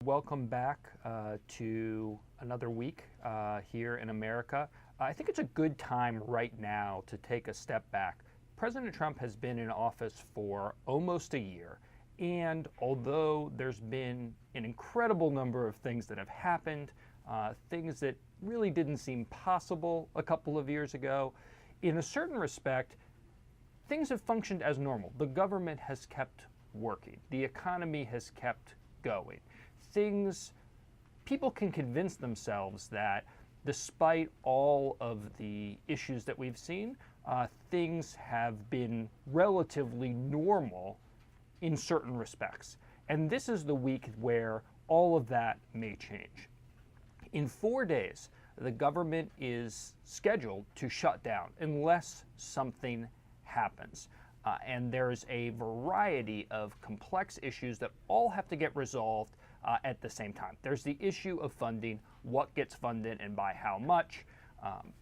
Welcome back to another week here in America. I think it's a good time right now to take a step back. President Trump has been in office for almost a year, and although there's been an incredible number of things that have happened, things that really didn't seem possible a couple of years ago, in a certain respect, things have functioned as normal. The government has kept working. The economy has kept going. People can convince themselves that despite all of the issues that we've seen, things have been relatively normal in certain respects. And this is the week where all of that may change. In 4 days, the government is scheduled to shut down unless something happens. And there's a variety of complex issues that all have to get resolved at the same time. There's the issue of funding, what gets funded and by how much.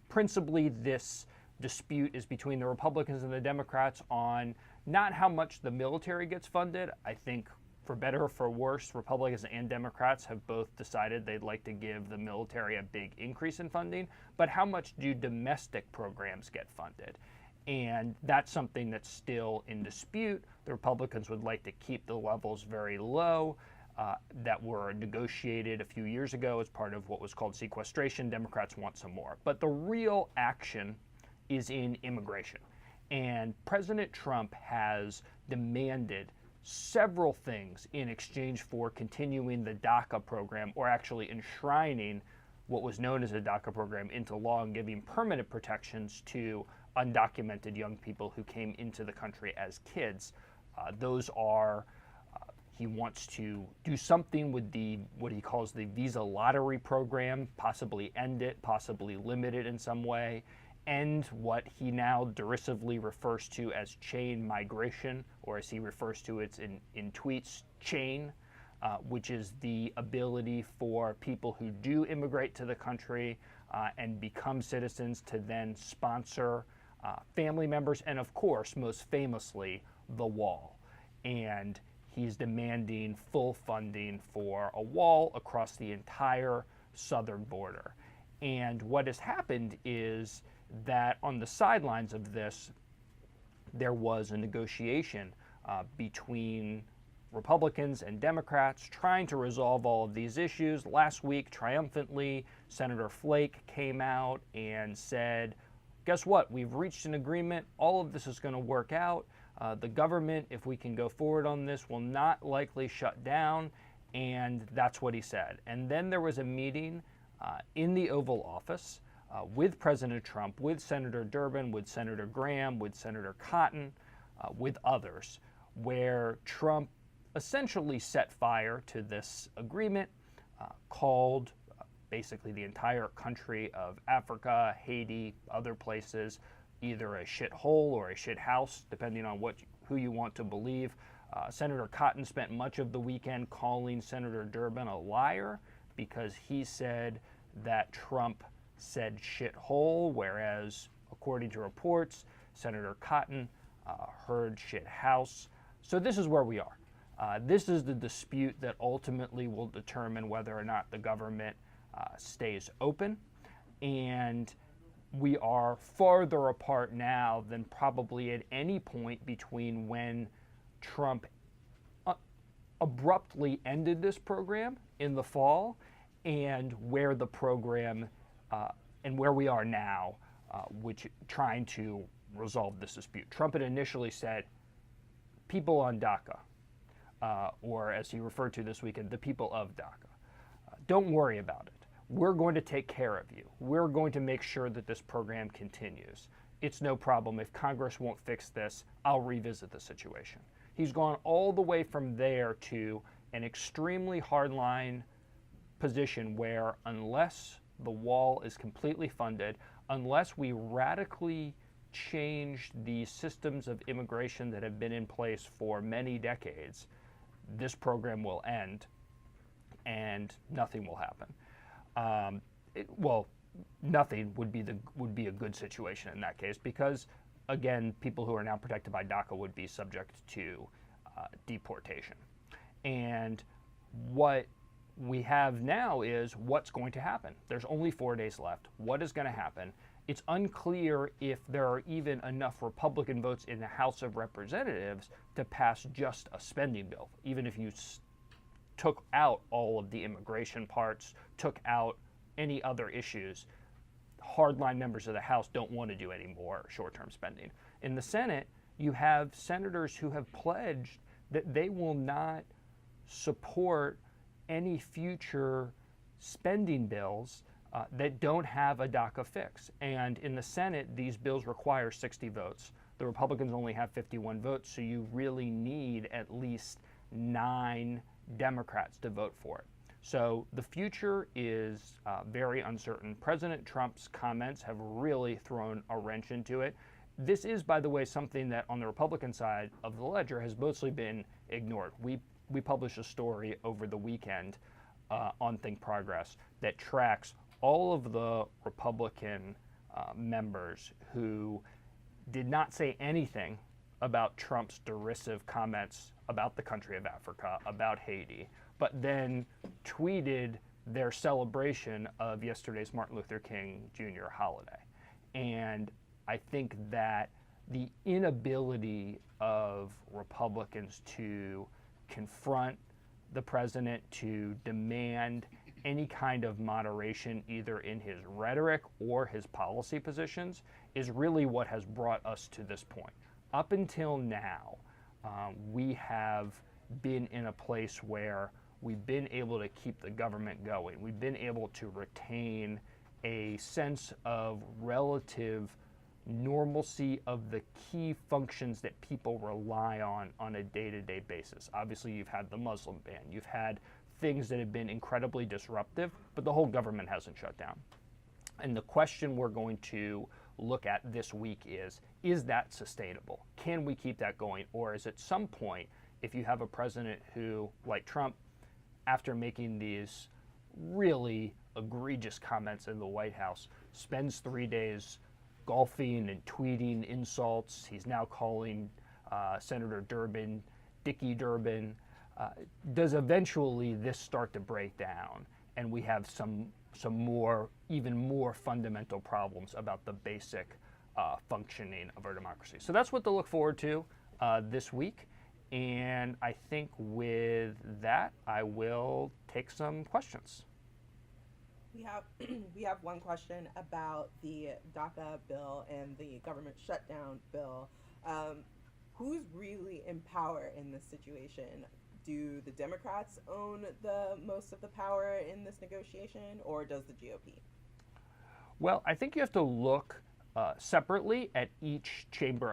Principally, this dispute is between the Republicans and the Democrats on not how much the military gets funded. I think for better or for worse, Republicans and Democrats have both decided they'd like to give the military a big increase in funding, but how much do domestic programs get funded? And that's something that's still in dispute. The Republicans would like to keep the levels very low that were negotiated a few years ago as part of what was called sequestration. Democrats want some more. But the real action is in immigration. And President Trump has demanded several things in exchange for continuing the DACA program, or actually enshrining what was known as a DACA program into law and giving permanent protections to undocumented young people who came into the country as kids. He wants to do something with what he calls the visa lottery program, possibly end it, possibly limit it in some way, end what he now derisively refers to as chain migration, or as he refers to it in tweets, chain, which is the ability for people who do immigrate to the country and become citizens to then sponsor family members, and of course, most famously, the wall. And he's demanding full funding for a wall across the entire southern border. And what has happened is that on the sidelines of this, there was a negotiation between Republicans and Democrats trying to resolve all of these issues. Last week, triumphantly, Senator Flake came out and said, guess what? We've reached an agreement. All of this is going to work out. The government, if we can go forward on this, will not likely shut down. And that's what he said. And then there was a meeting in the Oval Office with President Trump, with Senator Durbin, with Senator Graham, with Senator Cotton, with others, where Trump essentially set fire to this agreement, called basically the entire country of Africa, Haiti, other places, either a shithole or a shit house, depending on who you want to believe. Senator Cotton spent much of the weekend calling Senator Durbin a liar because he said that Trump said shithole, whereas according to reports, Senator Cotton heard shit house. So this is where we are. This is the dispute that ultimately will determine whether or not the government stays open. And we are farther apart now than probably at any point between when Trump abruptly ended this program in the fall and where the program and where we are now, which trying to resolve this dispute. Trump had initially said, people on DACA, or as he referred to this weekend, the people of DACA, don't worry about it. We're going to take care of you. We're going to make sure that this program continues. It's no problem. If Congress won't fix this, I'll revisit the situation. He's gone all the way from there to an extremely hardline position where unless the wall is completely funded, unless we radically change the systems of immigration that have been in place for many decades, this program will end and nothing will happen. Nothing would be a good situation in that case, because again, people who are now protected by DACA would be subject to deportation. And what we have now is what's going to happen. There's only 4 days left. What is going to happen? It's unclear if there are even enough Republican votes in the House of Representatives to pass just a spending bill, even if you took out all of the immigration parts, took out any other issues. Hardline members of the House don't want to do any more short-term spending. In the Senate, you have senators who have pledged that they will not support any future spending bills that don't have a DACA fix. And in the Senate, these bills require 60 votes. The Republicans only have 51 votes, so you really need at least 9 Democrats to vote for it. So the future is very uncertain. President Trump's comments have really thrown a wrench into it. This is, by the way, something that on the Republican side of the ledger has mostly been ignored. We published a story over the weekend on ThinkProgress that tracks all of the Republican members who did not say anything about Trump's derisive comments about the country of Africa, about Haiti, but then tweeted their celebration of yesterday's Martin Luther King Jr. holiday. And I think that the inability of Republicans to confront the president, to demand any kind of moderation either in his rhetoric or his policy positions, is really what has brought us to this point. Up until now, we have been in a place where we've been able to keep the government going. We've been able to retain a sense of relative normalcy of the key functions that people rely on a day-to-day basis. Obviously, you've had the Muslim ban. You've had things that have been incredibly disruptive, but the whole government hasn't shut down. And the question we're going to look at this week is that sustainable? Can we keep that going? Or is at some point, if you have a president who, like Trump, after making these really egregious comments in the White House, spends 3 days golfing and tweeting insults. He's now calling Senator Durbin Dickie Durbin. Does eventually this start to break down and we have some more, even more fundamental problems about the basic functioning of our democracy? So that's what to look forward to this week. And I think with that, I will take some questions. We have one question about the DACA bill and the government shutdown bill. Who's really in power in this situation? Do the Democrats own the most of the power in this negotiation, or does the GOP? Well, I think you have to look separately at each chamber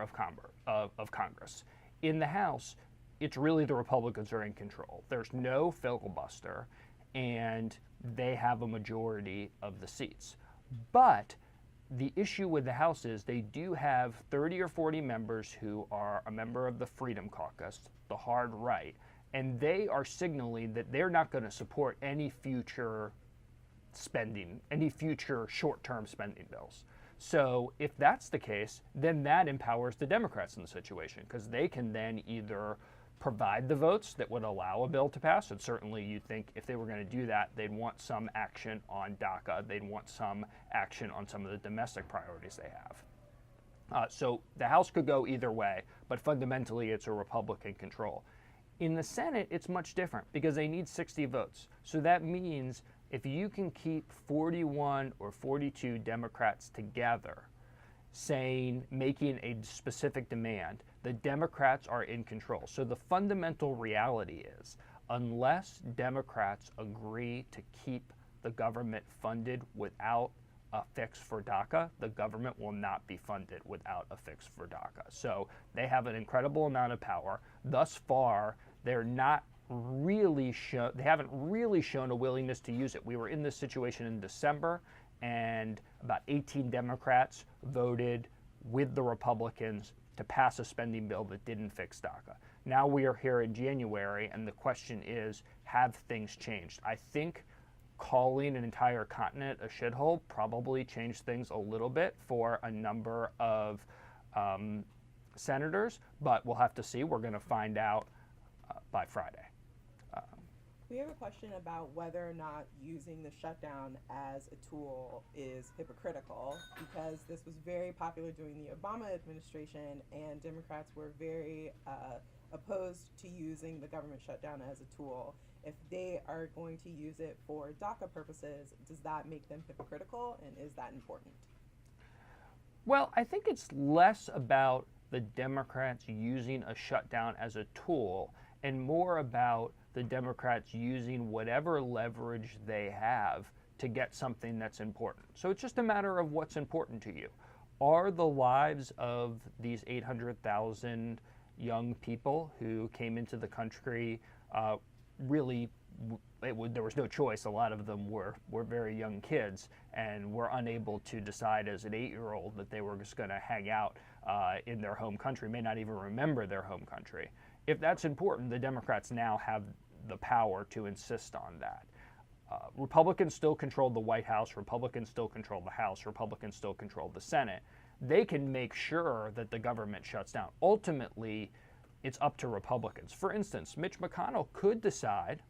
of Congress. In the House, it's really the Republicans are in control. There's no filibuster, and they have a majority of the seats. But the issue with the House is they do have 30 or 40 members who are a member of the Freedom Caucus, the hard right, and they are signaling that they're not going to support any future spending, any future short-term spending bills. So if that's the case, then that empowers the Democrats in the situation, because they can then either provide the votes that would allow a bill to pass, and certainly you'd think if they were going to do that, they'd want some action on DACA, they'd want some action on some of the domestic priorities they have. So the House could go either way, but fundamentally it's a Republican control. In the Senate, it's much different because they need 60 votes. So that means if you can keep 41 or 42 Democrats together making a specific demand, the Democrats are in control. So the fundamental reality is, unless Democrats agree to keep the government funded without a fix for DACA, the government will not be funded without a fix for DACA. So they have an incredible amount of power. Thus far, they haven't really shown a willingness to use it. We were in this situation in December, and about 18 Democrats voted with the Republicans to pass a spending bill that didn't fix DACA. Now we are here in January, and the question is, have things changed? I think calling an entire continent a shithole probably changed things a little bit for a number of senators, but we'll have to see. We're going to find out by Friday. We have a question about whether or not using the shutdown as a tool is hypocritical, because this was very popular during the Obama administration, and Democrats were very opposed to using the government shutdown as a tool. If they are going to use it for DACA purposes, does that make them hypocritical, and is that important? Well, I think it's less about the Democrats using a shutdown as a tool and more about the Democrats using whatever leverage they have to get something that's important. So it's just a matter of what's important to you. Are the lives of these 800,000 young people who came into the country really, there was no choice. A lot of them were very young kids and were unable to decide as an 8-year-old that they were just going to hang out in their home country, may not even remember their home country. If that's important, the Democrats now have the power to insist on that. Republicans still control the White House, Republicans still control the House, Republicans still control the Senate. They can make sure that the government shuts down. Ultimately, it's up to Republicans. For instance, Mitch McConnell could decide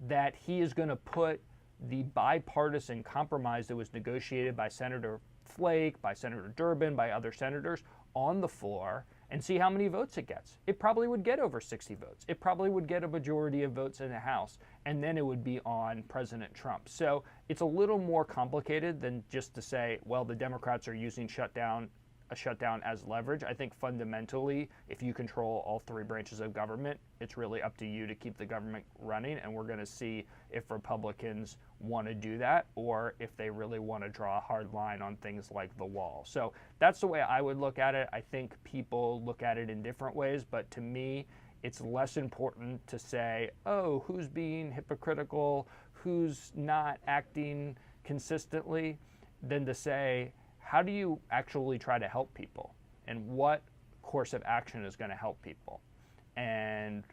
that he is going to put the bipartisan compromise that was negotiated by Senator Flake, by Senator Durbin, by other senators on the floor and see how many votes it gets. It probably would get over 60 votes. It probably would get a majority of votes in the House, and then it would be on President Trump. So it's a little more complicated than just to say, well, the Democrats are using a shutdown as leverage. I think fundamentally, if you control all three branches of government, it's really up to you to keep the government running, and we're going to see if Republicans want to do that or if they really want to draw a hard line on things like the wall. So that's the way I would look at it. I think people look at it in different ways, but to me, it's less important to say, oh, who's being hypocritical, who's not acting consistently, than to say, how do you actually try to help people, and what course of action is going to help people? And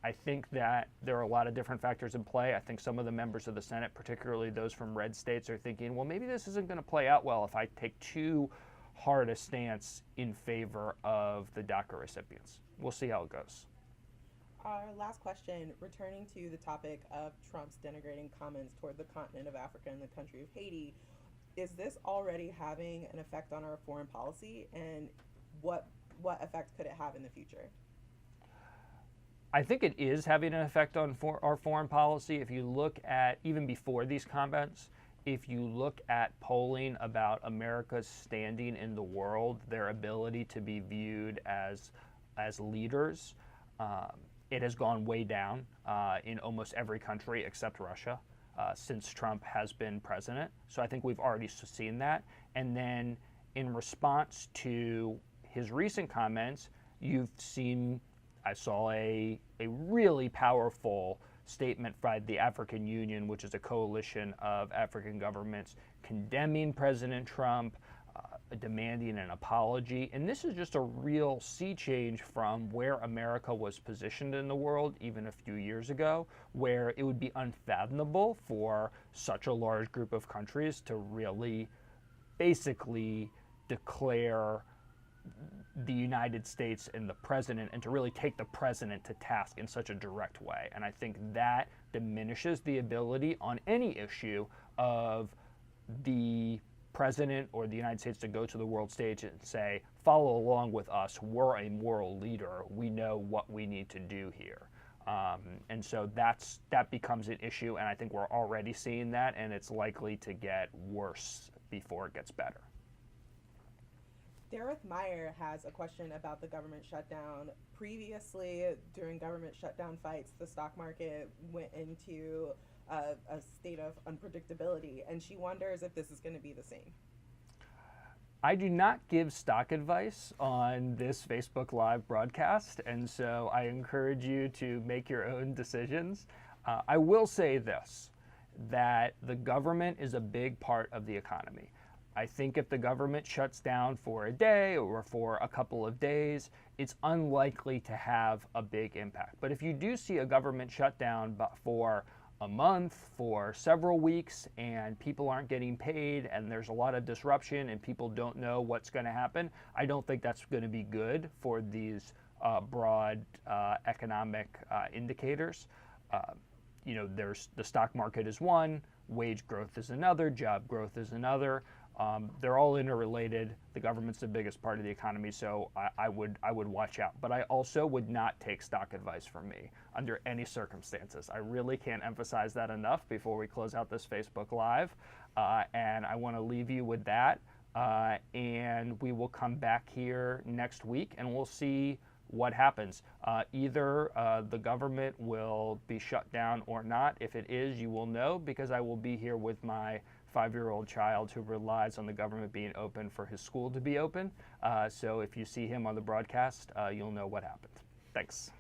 I think that there are a lot of different factors in play. I think some of the members of the Senate, particularly those from red states, are thinking, well, maybe this isn't going to play out well if I take too hard a stance in favor of the DACA recipients. We'll see how it goes. Our last question, returning to the topic of Trump's denigrating comments toward the continent of Africa and the country of Haiti, is this already having an effect on our foreign policy, and what effect could it have in the future? I think it is having an effect on our foreign policy. If you look at, even before these comments, if you look at polling about America's standing in the world, their ability to be viewed as leaders, it has gone way down in almost every country except Russia. Since Trump has been president. So I think we've already seen that. And then in response to his recent comments, you've seen, I saw a really powerful statement by the African Union, which is a coalition of African governments, condemning President Trump, demanding an apology. And this is just a real sea change from where America was positioned in the world even a few years ago, where it would be unfathomable for such a large group of countries to really basically declare the United States and the president, and to really take the president to task in such a direct way. And I think that diminishes the ability on any issue of the president or the United States to go to the world stage and say, follow along with us, we're a moral leader, we know what we need to do here. And so that becomes an issue, and I think we're already seeing that, and it's likely to get worse before it gets better. Dareth Meyer has a question about the government shutdown. Previously, during government shutdown fights, the stock market went into a state of unpredictability, and she wonders if this is going to be the same. I do not give stock advice on this Facebook Live broadcast, and so I encourage you to make your own decisions. I will say this, that the government is a big part of the economy. I think if the government shuts down for a day or for a couple of days, it's unlikely to have a big impact. But if you do see a government shutdown for a month, for several weeks, and people aren't getting paid, and there's a lot of disruption, and people don't know what's going to happen, I don't think that's going to be good for these broad economic indicators. there's the stock market is one, wage growth is another, job growth is another. They're all interrelated. The government's the biggest part of the economy, so I would watch out. But I also would not take stock advice from me under any circumstances. I really can't emphasize that enough before we close out this Facebook Live. And I want to leave you with that. And we will come back here next week, and we'll see what happens. Either the government will be shut down or not. If it is, you will know, because I will be here with my 5-year-old child who relies on the government being open for his school to be open. So if you see him on the broadcast, you'll know what happened. Thanks.